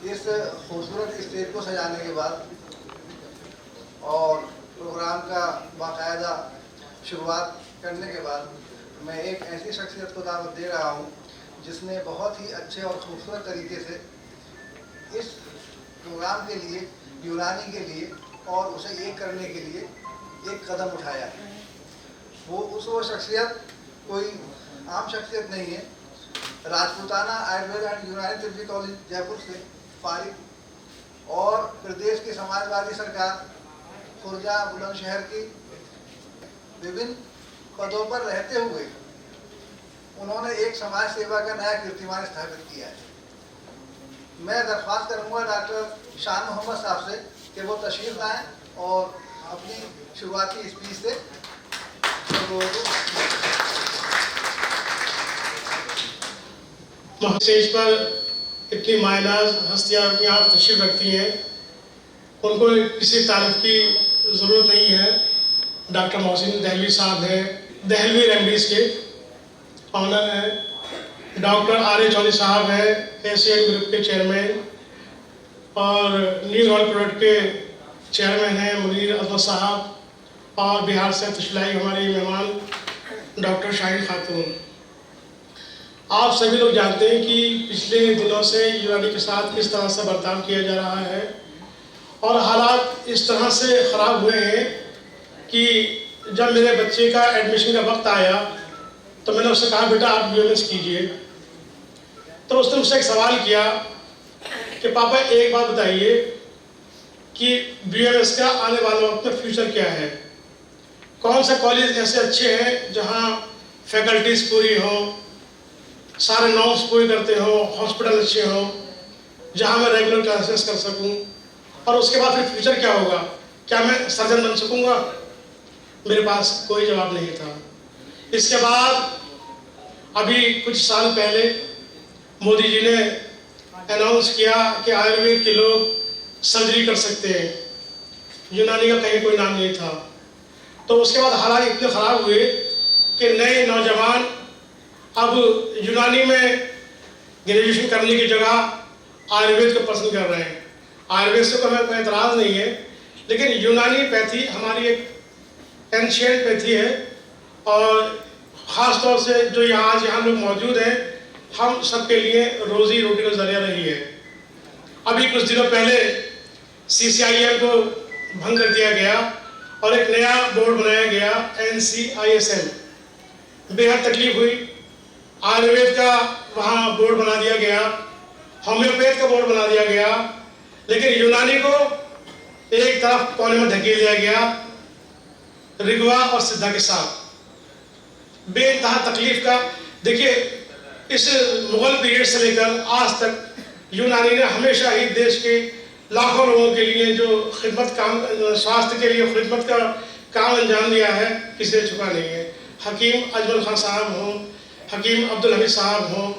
इस खूबसूरत स्टेज को सजाने के बाद और प्रोग्राम का बाकायदा शुरुआत करने के बाद मैं एक ऐसी शख्सियत को दावत दे रहा हूँ जिसने बहुत ही अच्छे और खूबसूरत तरीके से इस प्रोग्राम के लिए, यूनानी के लिए और उसे एक करने के लिए एक कदम उठाया। वो शख्सियत कोई आम शख्सियत नहीं है। राजपूताना आयुर्वेद एंड यूनानी तिब्बती कॉलेज जयपुर से फारिग और प्रदेश की समाजवादी सरकार खुर्जा बुलंदशहर की विभिन्न पदों पर रहते हुए उन्होंने एक समाज सेवा का नया कीर्तिमान स्थापित किया है। मैं दरख्वास्त करूंगा डॉक्टर शान मोहम्मद साहब से कि वो तशरीफ लाएं और अपनी शुरुआती स्पीच से स्टेज पर इतनी मायनाज हस्तियाँ यहाँ तशरीफ रखती हैं, उनको किसी तारीफ की ज़रूरत नहीं है। डॉक्टर मोहसिन दहलवी साहब हैं, दहलवी रेमडीज़ के ऑनर हैं। डॉक्टर आर चौधरी साहब हैं, एशियन ग्रुप के चेयरमैन और न्यू रॉयल प्रोडक्ट के चेयरमैन हैं मुनीर अहमद साहब। और बिहार से तशलाई हमारी मेहमान डॉक्टर शाहिद खातून। आप सभी लोग जानते हैं कि पिछले दिनों से यूनानी के साथ किस तरह से बर्ताव किया जा रहा है और हालात इस तरह से ख़राब हुए हैं कि जब मेरे बच्चे का एडमिशन का वक्त आया तो मैंने उससे कहा बेटा आप BMS कीजिए। तो उसने मुझसे एक सवाल किया कि पापा एक बात बताइए कि BMS का आने वाले वक्त में फ्यूचर क्या है, कौन सा कॉलेज ऐसे अच्छे हैं जहाँ फैकल्टीज़ पूरी हो, सारे नॉर्म्स पूरी करते हो, हॉस्पिटल अच्छे हो, जहाँ मैं रेगुलर क्लासेस कर सकूँ, और उसके बाद फिर फ्यूचर क्या होगा, क्या मैं सर्जन बन सकूँगा? मेरे पास कोई जवाब नहीं था। इसके बाद अभी कुछ साल पहले मोदी जी ने अनाउंस किया कि आयुर्वेद के लोग सर्जरी कर सकते हैं, यूनानी का कहीं कोई नाम नहीं था। तो उसके बाद हालात इतने ख़राब हुए कि नए नौजवान अब यूनानी में ग्रेजुएशन करने की जगह आयुर्वेद को पसंद कर रहे हैं। आयुर्वेद से तो हमें कोई एतराज़ नहीं है, लेकिन यूनानी पैथी हमारी एक एंशिएंट पैथी है और ख़ास तौर से जो यहाँ लोग मौजूद हैं, हम सबके लिए रोज़ी रोटी का ज़रिया रही है। अभी कुछ दिनों पहले CCIM को भंग कर दिया गया और एक नया बोर्ड बनाया गया NCISM। बेहद तकलीफ हुई। आयुर्वेद का वहाँ बोर्ड बना दिया गया, होम्योपैथ का बोर्ड बना दिया गया, लेकिन यूनानी को एक तरफ कोने में धकेल दिया गया ऋग्वा और सिद्धा के साथ। बेइंतहा तकलीफ का। देखिए, इस मुगल पीरियड से लेकर आज तक यूनानी ने हमेशा ही देश के लाखों लोगों के लिए जो खिदमत काम, स्वास्थ्य के लिए खिदमत का काम अंजाम दिया है, किसी ने चुका नहीं है। हकीम अजमल खान साहब हों, हकीम अब्दुल हमीद साहब हों,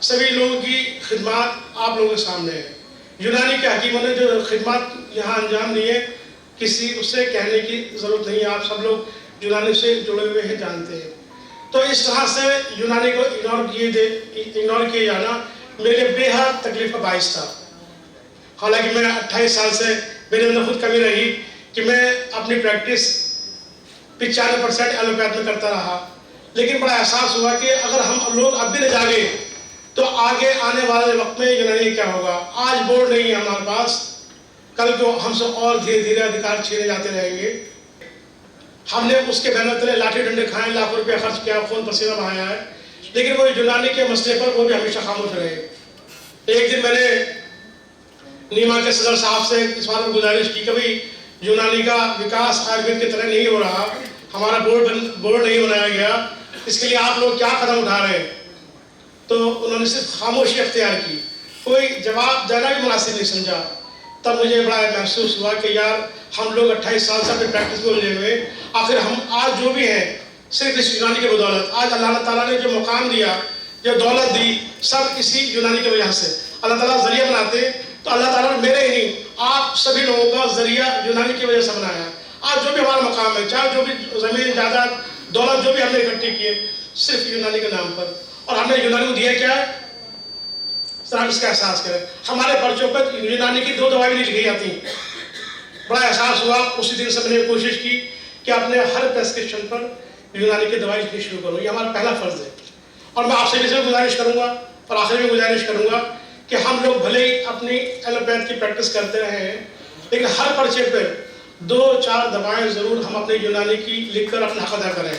सभी लोगों की खिदमत आप लोगों के सामने है। यूनानी के हकीमों ने जो खिदमत यहाँ अंजाम दी है, किसी उससे कहने की ज़रूरत नहीं है। आप सब लोग यूनानी से जुड़े हुए हैं, जानते हैं। तो इस तरह से यूनानी को इग्नोर किए जाना मेरे लिए बेहद तकलीफ का बाइस था। हालांकि मैं 28 साल से मेरे अंदर खुद कमी रही कि मैं अपनी प्रैक्टिस 95% एलोपैथ में करता रहा, लेकिन बड़ा एहसास हुआ कि अगर हम लोग अब भी न जागे तो आगे आने वाले वक्त में यूनानी क्या होगा। आज बोर्ड नहीं है हमारे पास, कल को हमसे और धीरे धीरे अधिकार छीने जाते रहेंगे। हमने उसके मेहनत तले लाठी डंडे खाए, लाखों रुपया खर्च किया, खून पसीना बहाया है, लेकिन वो यूनानी के मसले पर वो भी हमेशा खामोश रहे। एक दिन मैंने नीमा के सदर साहब से इस बात में गुजारिश की कि भाई यूनानी का विकास आयुर्वेद की तरह नहीं हो रहा, हमारा बोर्ड नहीं बनाया गया, इसके लिए आप लोग क्या कदम उठा रहे हैं? तो उन्होंने सिर्फ खामोशी अख्तियार की, कोई जवाब देना भी मुनासिब नहीं समझा। तब मुझे बड़ा महसूस हुआ कि यार हम लोग 28 साल से अपनी प्रैक्टिस को ले हुए, आखिर हम आज जो भी हैं सिर्फ इस यूनानी की बदौलत। आज अल्लाह ताला ने जो मुकाम दिया, जो दौलत दी, सब इसी यूनानी की वजह से। अल्लाह ताला जरिया बनाते तो अल्लाह ताला ने मेरे ही आप सभी लोगों का जरिया यूनानी की वजह से बनाया। आज जो भी हमारा मकाम है, चाहे जो भी ज़मीन जायदाद दौलत जो भी हमने इकट्ठी की है, सिर्फ यूनानी के नाम पर। और हमने यूनानी को दिया क्या है? तो हम इसका एहसास करें। हमारे पर्चों पर यूनानी की 2 दवाएं नहीं लिखी जाती। बड़ा एहसास हुआ, उसी दिन से मैंने कोशिश की कि अपने हर प्रेस्क्रिप्शन पर यूनानी की दवाई लिखनी शुरू करूँ। ये हमारा पहला फर्ज है। और मैं आपसे भी गुजारिश करूँगा और आखिर में गुजारिश करूँगा कि हम लोग भले ही अपनी एलोपैथ की प्रैक्टिस करते रहे हैं, लेकिन हर पर्चे पर 2-4 दवाएं जरूर हम अपने यूनानी की लिखकर अपना हक अदा करें।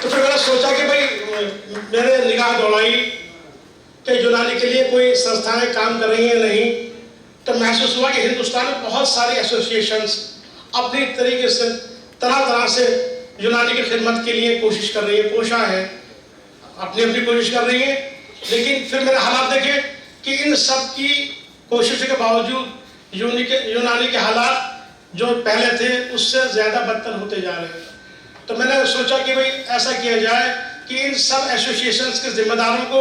तो फिर मैंने सोचा कि भाई मेरे निगाह दौड़ाई कि यूनानी के लिए कोई संस्थाएं काम कर रही हैं नहीं, तो महसूस हुआ कि हिंदुस्तान में बहुत सारी एसोसिएशंस अपनी तरीके से तरह तरह से यूनानी की खिदमत के लिए कोशिश कर रही है, कोशा है, अपनी अपनी कोशिश कर रही है। लेकिन फिर मैंने हालात देखे कि इन सब की कोशिश के बावजूद यूनानी के हालात जो पहले थे उससे ज़्यादा बदतर होते जा रहे हैं। तो मैंने सोचा कि भाई ऐसा किया जाए कि इन सब एसोसिएशंस के जिम्मेदारों को,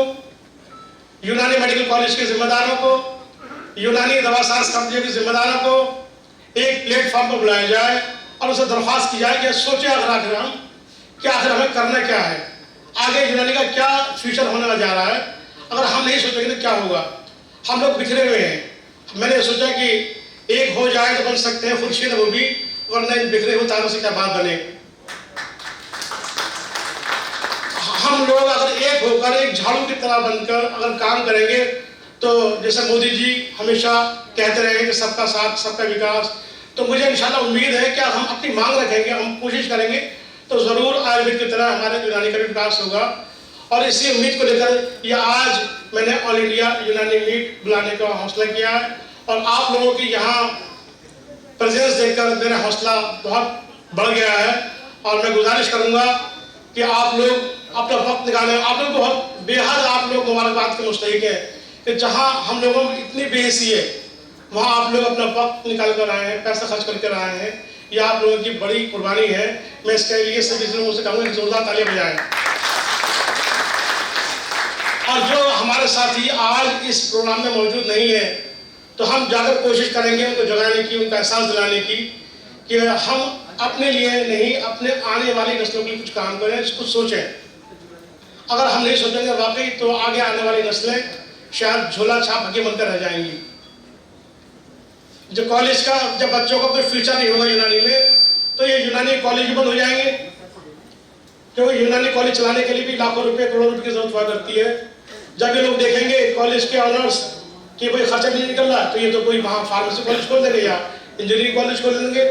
यूनानी मेडिकल कॉलेज के जिम्मेदारों को, यूनानी दवा साज कंपनियों के जिम्मेदारों को एक प्लेटफॉर्म पर बुलाया जाए और उसे दरख्वास्त की जाए कि सोचे आखिर हम कि आखिर हमें करना क्या है, आगे यूनानी का क्या फ्यूचर होने जा रहा है। अगर हम नहीं सोचेंगे तो क्या होगा। हम लोग बिखरे हुए हैं। मैंने सोचा कि एक हो जाए तो बन सकते हैं खुर्शीद नबवी, वरना इन बिखरे हुए तारों से क्या बात बने। हम लोग अगर एक होकर एक झाड़ू की तरह बनकर अगर काम करेंगे तो जैसे मोदी जी हमेशा कहते रहे कि सबका साथ सबका विकास, तो मुझे इंशाल्लाह उम्मीद है कि हम अपनी मांग रखेंगे, हम कोशिश करेंगे तो ज़रूर आयुर्वेद की तरह हमारे यूनानी का भी विकास होगा। और इसी उम्मीद को लेकर ये आज मैंने ऑल इंडिया यूनानी मीट बुलाने का हौसला किया है और आप लोगों की यहाँ प्रेजेंस देखकर मेरा हौसला बहुत बढ़ गया है। और मैं गुजारिश करूँगा कि आप लोग अपना वक्त निकालें। आप लोग बहुत बेहद आप लोग मुबारकबाद के मुस्तहिक हैं कि जहाँ हम लोगों में इतनी बेहसी है वहाँ आप लोग अपना वक्त निकाल कर आए हैं, पैसा खर्च करके आए हैं। ये आप लोगों की बड़ी कुर्बानी है। मैं इसके लिए सभी लोगों से कहूँगा कि जोरदार तालियां बजाएं। और जो हमारे साथी आज इस प्रोग्राम में मौजूद नहीं है, तो हम जाकर कोशिश करेंगे उनको जगाने की, उनका एहसास दिलाने की कि हम अपने लिए नहीं, अपने आने वाली नस्लों के लिए कुछ काम करें, कुछ सोचें। अगर हम नहीं सोचेंगे वाकई तो आगे आने वाली नस्लें शायद झोला छाप हकी बनकर रह जाएंगी। जो कॉलेज का जब बच्चों का कोई फ्यूचर नहीं होगा यूनानी में, तो ये यूनानी कॉलेज बंद हो जाएंगे, क्योंकि यूनानी कॉलेज चलाने के लिए भी लाखों रुपए करोड़ों रुपए की जरूरत हुआ करती है। जब ये लोग देखेंगे कॉलेज के ऑनर्स कि भाई खर्चा नहीं निकल रहा, तो ये तो कोई वहाँ फार्मेसी कॉलेज खोल देंगे या इंजीनियरिंग कॉलेज खोल देंगे।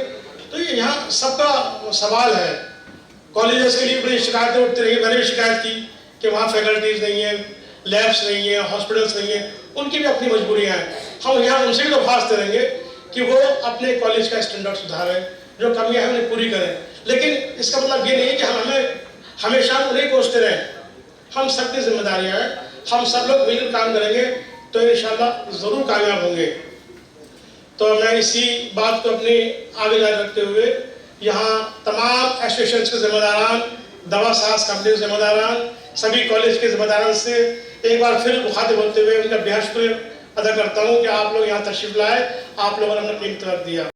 तो ये यहाँ सबका सवाल है। कॉलेजेस के लिए बड़ी शिकायतें उठती रही, मैंने भी शिकायत की कि वहाँ फैकल्टीज नहीं है, लैब्स नहीं है, हॉस्पिटल्स नहीं है, उनकी भी अपनी मजबूरियाँ हैं। हम यहाँ उनसे भी दरख्वास्त करेंगे कि वो अपने कॉलेज का स्टैंडर्ड सुधारें, जो कमियाँ हैं उन्हें पूरी करें। लेकिन इसका मतलब ये नहीं कि हम हमें हमेशा उन्हें कोसते रहें। हम सबकी जिम्मेदारियाँ हैं, हम सब लोग मिलकर काम करेंगे तो इंशाल्लाह ज़रूर कामयाब होंगे। तो मैं इसी बात को अपनी आगे जारी रखते हुए यहाँ तमाम एसोसिएशन के जिम्मेदारान, दवा साज कंपनी के जिम्मेदारान, सभी कॉलेज के जिम्मेदारान से एक बार फिर मुखातिब होते हुए उनका बेहद शुक्रिया अदा करता हूँ कि आप लोग यहाँ तशरीफ लाए, आप लोगों ने अपना कीमती वक्त दिया।